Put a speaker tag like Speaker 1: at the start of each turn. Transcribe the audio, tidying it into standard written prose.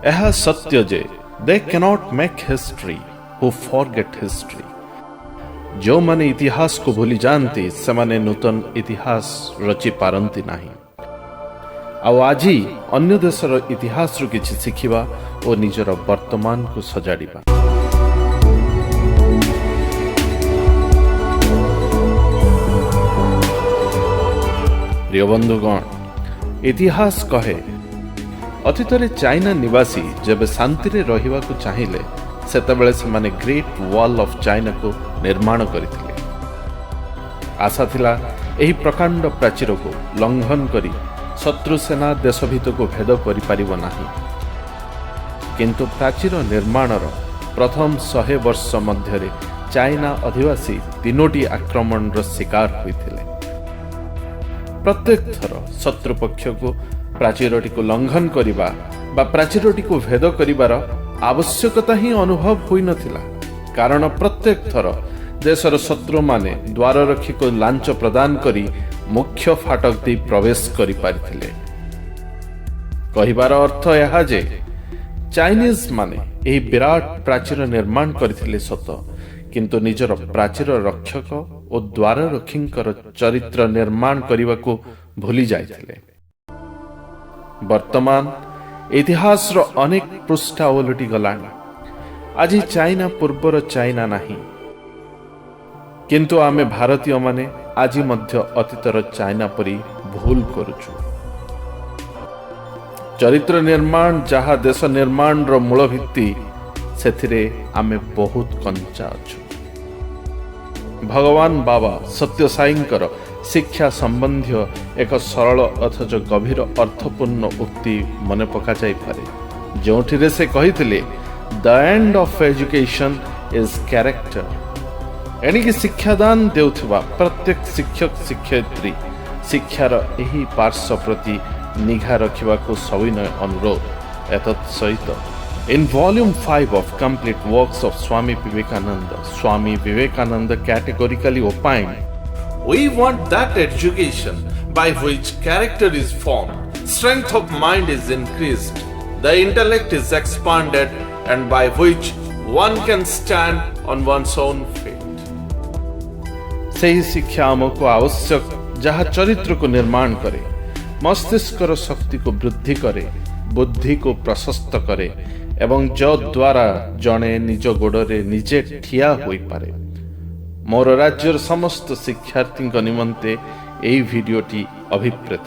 Speaker 1: ଏହା ସତ୍ୟ ଯେ they cannot make history who forget history। ଯେଉଁମାନେ ଇତିହାସକୁ ଭୁଲି ଯାଆନ୍ତି ସେମାନେ ନୂତନ ଇତିହାସ ରଚି ପାରନ୍ତି ନାହିଁ। ଆଉ ଆଜି ଅନ୍ୟ ଦେଶର ଇତିହାସରୁ କିଛି ଶିଖିବା ଓ ନିଜର ବର୍ତ୍ତମାନକୁ ସଜାଡ଼ିବା। ପ୍ରିୟ ବନ୍ଧୁଗଣ, ଇତିହାସ କହେ ଅତୀତରେ ଚାଇନା ନିବାସୀ ଯେବେ ଶାନ୍ତିରେ ରହିବାକୁ ଚାହିଁଲେ ସେତେବେଳେ ସେମାନେ ଗ୍ରେଟ୍ ୱାଲ୍ ଅଫ୍ ଚାଇନାକୁ ନିର୍ମାଣ କରିଥିଲେ। ଆଶା ଥିଲା ଏହି ପ୍ରକାଣ୍ଡ ପ୍ରାଚୀରକୁ ଲଙ୍ଘନ କରି ଶତ୍ରୁ ସେନା ଦେଶ ଭିତରକୁ ଭେଦ କରିପାରିବ ନାହିଁ। କିନ୍ତୁ ପ୍ରାଚୀର ନିର୍ମାଣର ପ୍ରଥମ 100 ବର୍ଷ ମଧ୍ୟରେ ଚାଇନା ଅଧିବାସୀ 3ଟି ଆକ୍ରମଣର ଶିକାର ହୋଇଥିଲେ। ପ୍ରତ୍ୟେକ ଥର ଶତ୍ରୁ ପକ୍ଷକୁ ପ୍ରାଚୀରଟିକୁ ଲଙ୍ଘନ କରିବା ବା ପ୍ରାଚୀରଟିକୁ ଭେଦ କରିବାର ଆବଶ୍ୟକତା ହିଁ ଅନୁଭବ ହୋଇନଥିଲା, କାରଣ ପ୍ରତ୍ୟେକ ଥର ଦେଶର ଶତ୍ରୁମାନେ ଦ୍ୱାରରକ୍ଷୀକୁ ଲାଞ୍ଚ ପ୍ରଦାନ କରି ମୁଖ୍ୟ ଫାଟକ ଦେଇ ପ୍ରବେଶ କରିପାରିଥିଲେ। କହିବାର ଅର୍ଥ ଏହା ଯେ ଚାଇନିଜ ମାନେ ଏହି ବିରାଟ ପ୍ରାଚୀର ନିର୍ମାଣ କରିଥିଲେ ସତ, କିନ୍ତୁ ନିଜର ପ୍ରାଚୀର ରକ୍ଷକ ଓ ଦ୍ୱାରରକ୍ଷୀଙ୍କର ଚରିତ୍ର ନିର୍ମାଣ କରିବାକୁ ଭୁଲି ଯାଇଥିଲେ। ବର୍ତ୍ତମାନ ଇତିହାସର ଅନେକ ପୃଷ୍ଠା ଓଲଟି ଗଲାଣି। ଆଜି ଚାଇନା ପୂର୍ବର ଚାଇନା ନାହିଁ, କିନ୍ତୁ ଆମେ ଭାରତୀୟମାନେ ଆଜି ମଧ୍ୟ ଅତୀତର ଚାଇନା ପରି ଭୁଲ କରୁଛୁ। ଚରିତ୍ର ନିର୍ମାଣ ଯାହା ଦେଶ ନିର୍ମାଣର ମୂଳ ଭିତ୍ତି, ସେଥିରେ ଆମେ ବହୁତ କଞ୍ଚା ଅଛୁ। ଭଗବାନ ବାବା ସତ୍ୟ ସାଇଙ୍କର ଶିକ୍ଷା ସମ୍ବନ୍ଧୀୟ ଏକ ସରଳ ଅଥଚ ଗଭୀର ଅର୍ଥପୂର୍ଣ୍ଣ ଉକ୍ତି ମନେ ପକାଯାଇପାରେ, ଯେଉଁଥିରେ ସେ କହିଥିଲେ the end of education is character. ଏଣିକି ଶିକ୍ଷାଦାନ ଦେଉଥିବା ପ୍ରତ୍ୟେକ ଶିକ୍ଷକ ଶିକ୍ଷୟିତ୍ରୀ ଶିକ୍ଷାର ଏହି ପାର୍ଶ୍ୱ ପ୍ରତି ନିଘା ରଖିବାକୁ ସବିନୟ ଅନୁରୋଧ। ଏତତ୍ ସହିତ In Volume 5 of Complete Works of Swami Vivekananda, Swami Vivekananda categorically opined, "We want that education by which character is formed, strength of mind is increased, the intellect is expanded, and by which one can stand on one's own feet." ସେହି ଶିକ୍ଷା ଆମକୁ ଆବଶ୍ୟକ ଯାହା ଚରିତ୍ରକୁ ନିର୍ମାଣ କରେ, ମସ୍ତିଷ୍କର ଶକ୍ତିକୁ ବୃଦ୍ଧି କରେ, ବୁଦ୍ଧିକୁ ପ୍ରଶସ୍ତ କରେ ଏବଂ ଯଦ୍ୱାରା ଜଣେ ନିଜ ଗୋଡ଼ରେ ନିଜେ ଠିଆ ହୋଇପାରେ। ମୋର ରାଜ୍ୟର ସମସ୍ତ ଶିକ୍ଷାର୍ଥୀଙ୍କ ନିମନ୍ତେ ଏହି ଭିଡ଼ିଓଟି ଅଭିପ୍ରେତ।